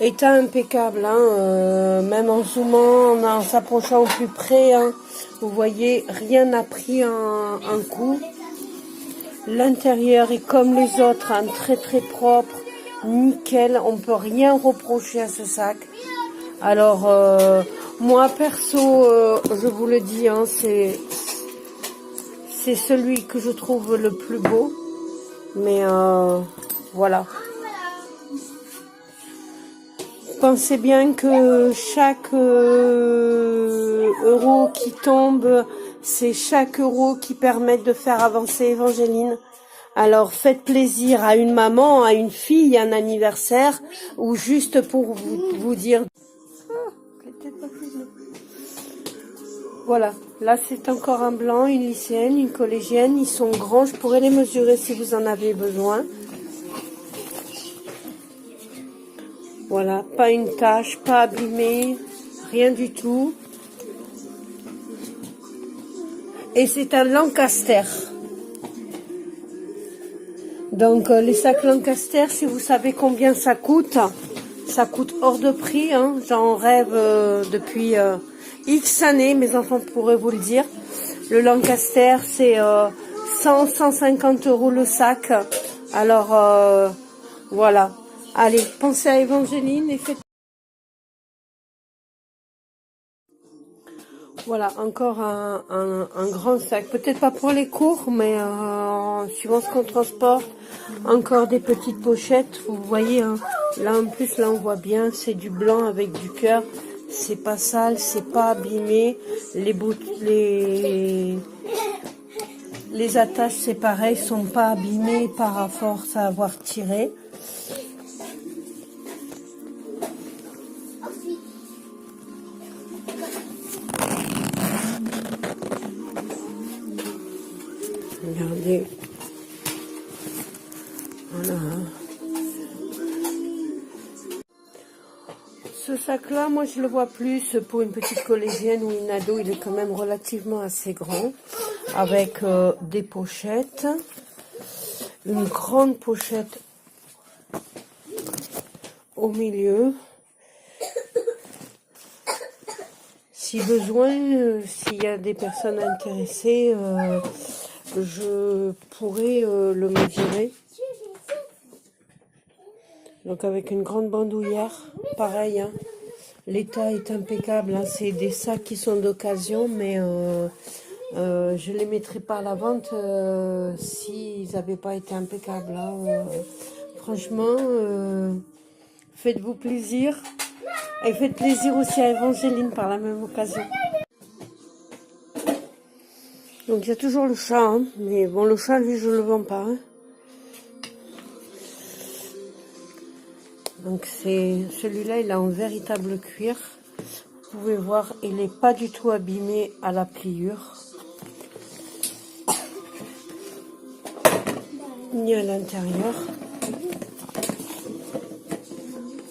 État impeccable, hein, même en zoomant, en s'approchant au plus près, hein, vous voyez, rien n'a pris un coup. L'intérieur est comme les autres, hein, très très propre, nickel, on peut rien reprocher à ce sac. Alors, moi perso, je vous le dis, hein, c'est celui que je trouve le plus beau, mais voilà. Pensez bien que chaque euro qui tombe, c'est chaque euro qui permet de faire avancer Évangéline. Alors faites plaisir à une maman, à une fille, un anniversaire, ou juste pour vous dire... Voilà, là c'est encore un blanc, une lycéenne, une collégienne, ils sont grands, je pourrais les mesurer si vous en avez besoin. Voilà, pas une tache, pas abîmé, rien du tout. Et c'est un Lancaster. Donc les sacs Lancaster, si vous savez combien ça coûte hors de prix. Hein. J'en rêve depuis X années, mes enfants pourraient vous le dire. Le Lancaster, c'est 100-150 € le sac. Alors voilà. Allez, pensez à Évangéline et faites... Voilà, encore un grand sac. Peut-être pas pour les cours, mais suivant ce qu'on transporte. Encore des petites pochettes. Vous voyez, hein, là en plus, là on voit bien, c'est du blanc avec du cœur. C'est pas sale, c'est pas abîmé. Les attaches, c'est pareil, sont pas abîmées par force à avoir tiré. Regardez. Voilà. Ce sac-là, moi, je le vois plus pour une petite collégienne ou une ado. Il est quand même relativement assez grand. Avec des pochettes. Une grande pochette au milieu. Si besoin, s'il y a des personnes intéressées, je pourrais le mesurer. Donc avec une grande bandoulière, pareil, hein, l'état est impeccable, hein, c'est des sacs qui sont d'occasion, mais je ne les mettrai pas à la vente s'ils n'avaient pas été impeccables. Hein, franchement, faites-vous plaisir et faites plaisir aussi à Évangéline par la même occasion. Donc il y a toujours le chat, hein, mais bon, le chat, lui, je ne le vends pas. Hein. Donc c'est celui-là, il a un véritable cuir. Vous pouvez voir, il n'est pas du tout abîmé à la pliure. Ni à l'intérieur.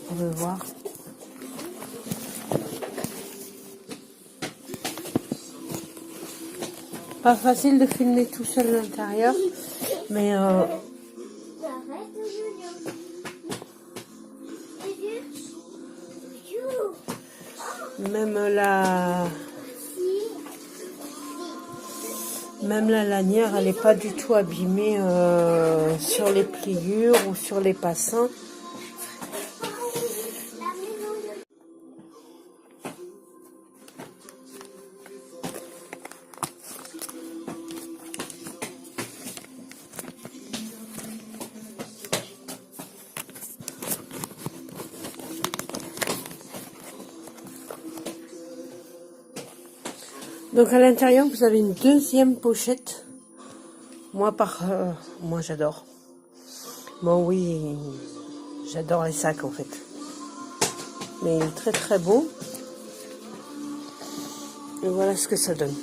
On va voir. Pas facile de filmer tout seul à l'intérieur, mais même la lanière, elle n'est pas du tout abîmée sur les pliures ou sur les passants. Donc à l'intérieur, vous avez une deuxième pochette. Moi, moi j'adore. Bon oui, j'adore les sacs en fait. Mais il est très très beau. Et voilà ce que ça donne.